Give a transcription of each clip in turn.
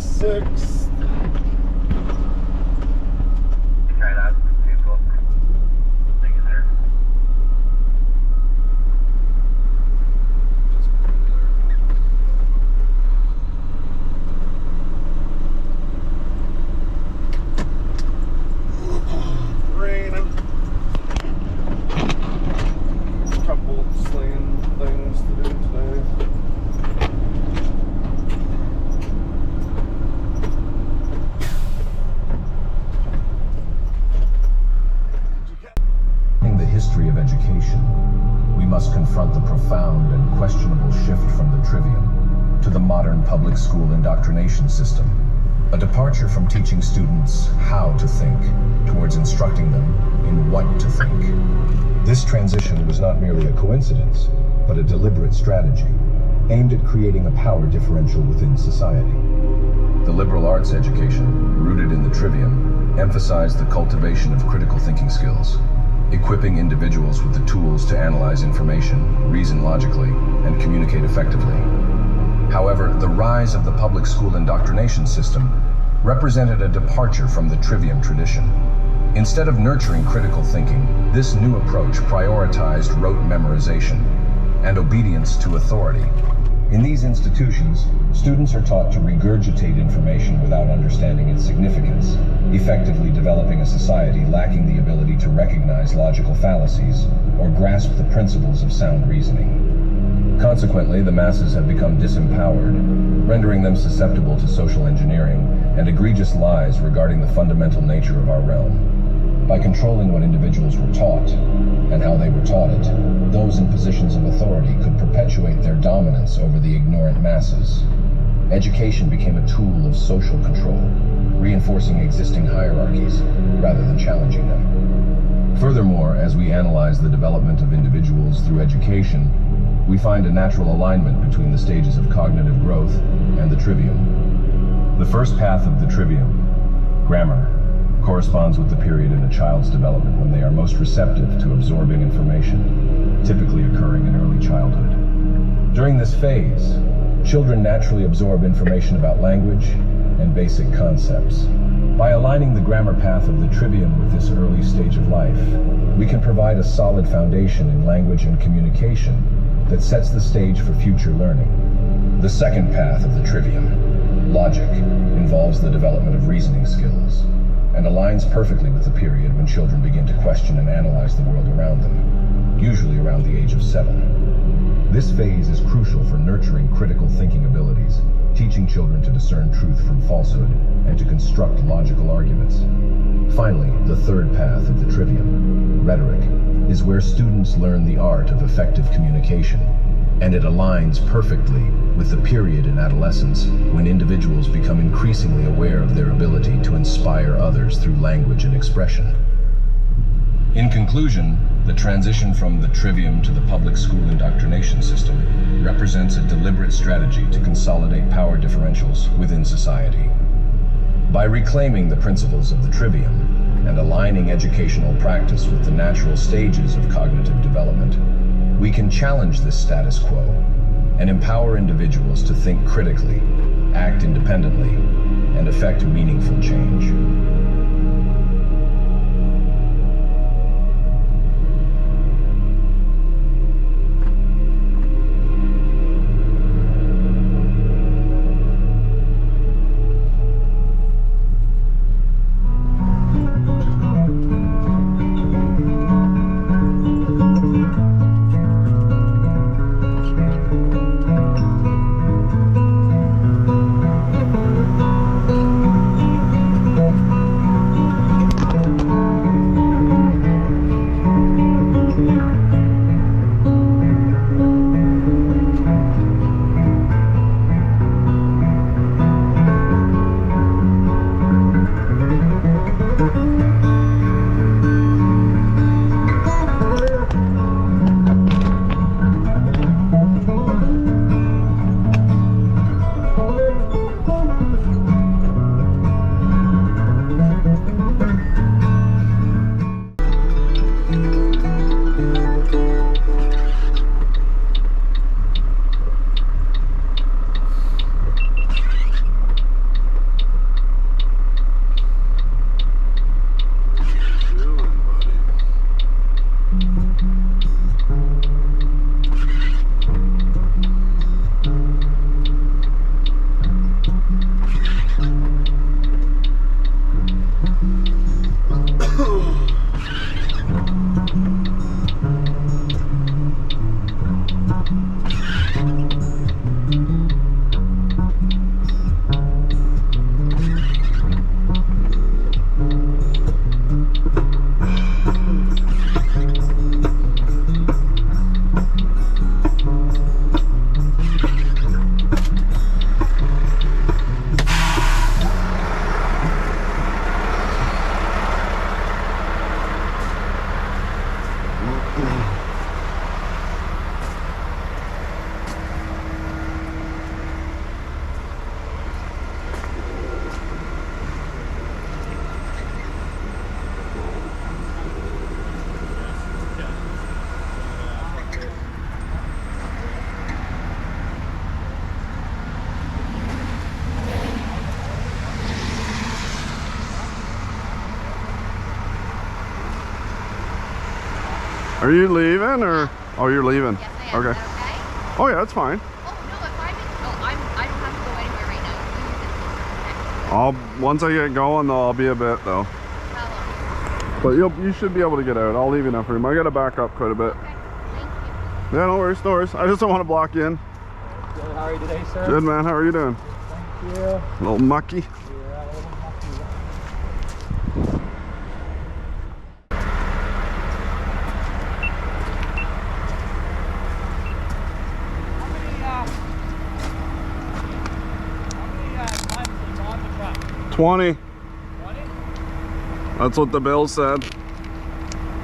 6th. Try that. People. Thank you, sir. Raining. Couple slinging things to do today. The history of education, we must confront the profound and questionable shift from the trivium to the modern public school indoctrination system, a departure from teaching students how to think towards instructing them in what to think. This transition was not merely a coincidence, but a deliberate strategy aimed at creating a power differential within society. The liberal arts education, rooted in the trivium, emphasized the cultivation of critical thinking skills, equipping individuals with the tools to analyze information, reason logically, and communicate effectively. However, the rise of the public school indoctrination system represented a departure from the trivium tradition. Instead of nurturing critical thinking, this new approach prioritized rote memorization and obedience to authority. In these institutions, students are taught to regurgitate information without understanding its significance, effectively developing a society lacking the ability to recognize logical fallacies or grasp the principles of sound reasoning. Consequently, the masses have become disempowered, rendering them susceptible to social engineering and egregious lies regarding the fundamental nature of our realm. By controlling what individuals were taught and how they were taught it, those in positions of authority could perpetuate their dominance over the ignorant masses. Education became a tool of social control, reinforcing existing hierarchies rather than challenging them. Furthermore, as we analyze the development of individuals through education, we find a natural alignment between the stages of cognitive growth and the trivium. The first path of the trivium, grammar, corresponds with the period in a child's development when they are most receptive to absorbing information, typically occurring in early childhood. During this phase, children naturally absorb information about language and basic concepts. By aligning the grammar path of the trivium with this early stage of life, we can provide a solid foundation in language and communication that sets the stage for future learning. The second path of the trivium, logic, involves the development of reasoning skills, and aligns perfectly with the period when children begin to question and analyze the world around them, usually around the age of 7. This phase is crucial for nurturing critical thinking abilities, teaching children to discern truth from falsehood and to construct logical arguments. Finally, the third path of the trivium, rhetoric, is where students learn the art of effective communication, and it aligns perfectly with the period in adolescence when individuals become increasingly aware of their ability to inspire others through language and expression. In conclusion, the transition from the trivium to the public school indoctrination system represents a deliberate strategy to consolidate power differentials within society. By reclaiming the principles of the trivium and aligning educational practice with the natural stages of cognitive development, we can challenge this status quo and empower individuals to think critically, act independently, and effect meaningful change. Are you leaving or? Oh, you're leaving. Yes, I am. Okay. Is that okay? Oh yeah, that's fine. Oh, no, if I'm in, I don't have to go anywhere right now. Once I get going though, I'll be a bit though. How long? But you should be able to get out. I'll leave enough room. I gotta back up quite a bit. Okay, thank you. Yeah, no worries, no worries. I just don't want to block you in. Good, how are you today, sir? Good man, how are you doing? Thank you. A little mucky. Yeah, a little mucky. How many tons is on the truck? 20. 20? That's what the bill said.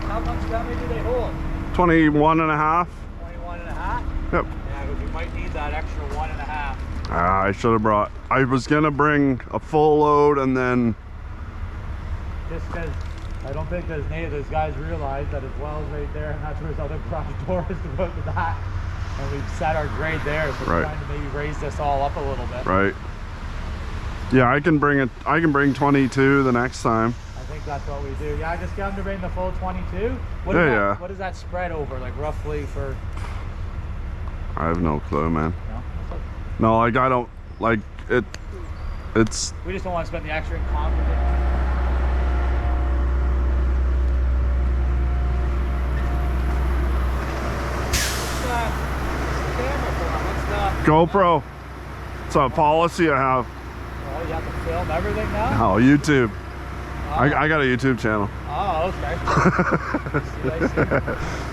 How much dummy do they hold? 21 and a half. 21 and a half? Yep. Yeah, but we might need that extra 1.5. I should have brought. I was gonna bring a full load and then. Just because I don't think those guys realize that his well's right there and that's where his other garage door is to go to that. And we've set our grade there, so we're trying to maybe raise this all up a little bit. Right. Yeah, I can bring it. I can bring 22 the next time. I think that's what we do. Yeah, I just got him to bring the full 22. What Yeah. What is that spread over, like roughly for? I have no clue, man. No? No, like I don't like it. It's We just don't want to spend the extra in concrete. GoPro. It's a policy I have. Oh, you have to film everything now? Oh, YouTube. Oh, I got a YouTube channel. oh okay. I see.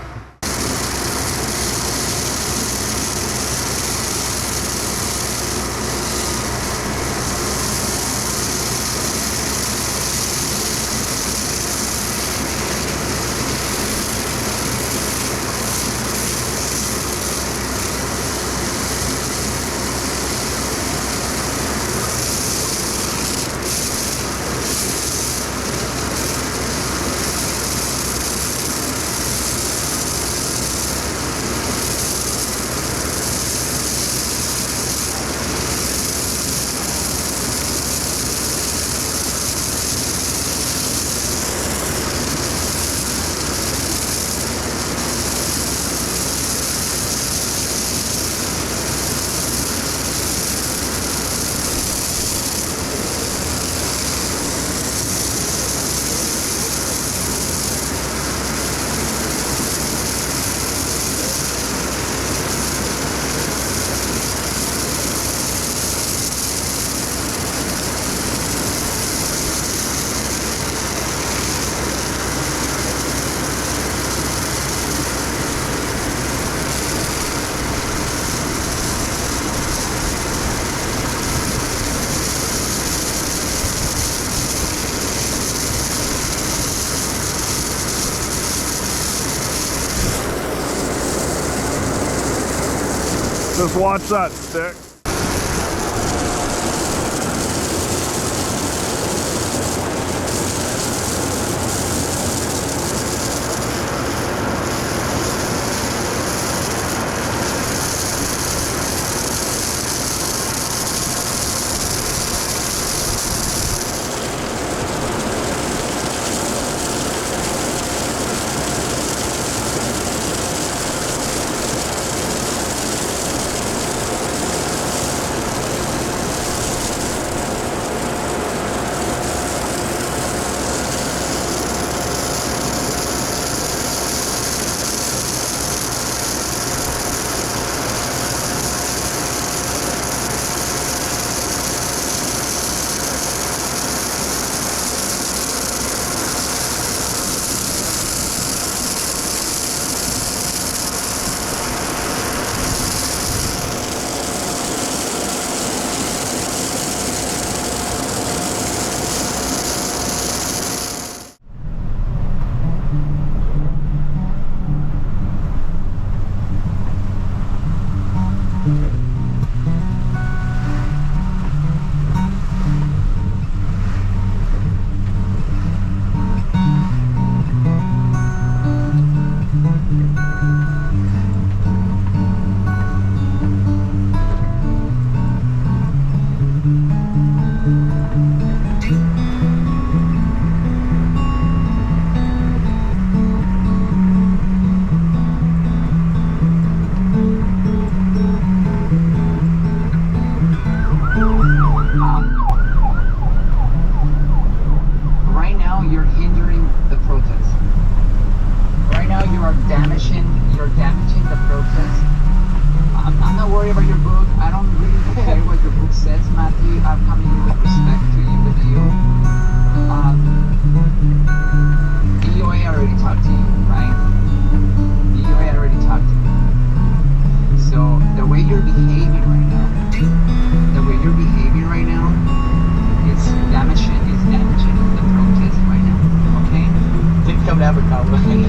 Just watch that stick. Right now, you're hindering the protest. Right now, you're damaging the protest. I'm not worried about your book. I don't really care what your book says, Matthew. I'm coming here with respect to you, with you. DOA already talked to you, right? DOA already talked to you. So the way you're behaving right now, is damaging the protest right now. Okay? Think of that, okay?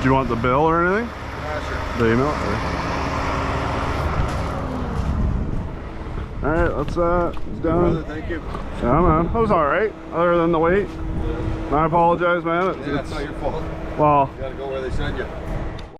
Do you want the bill or anything? Sure. The email? Alright, let's it's done. Thank you. Yeah, man. That was alright, other than the wait. I apologize, man. That's not your fault. Well, You gotta go where they send you.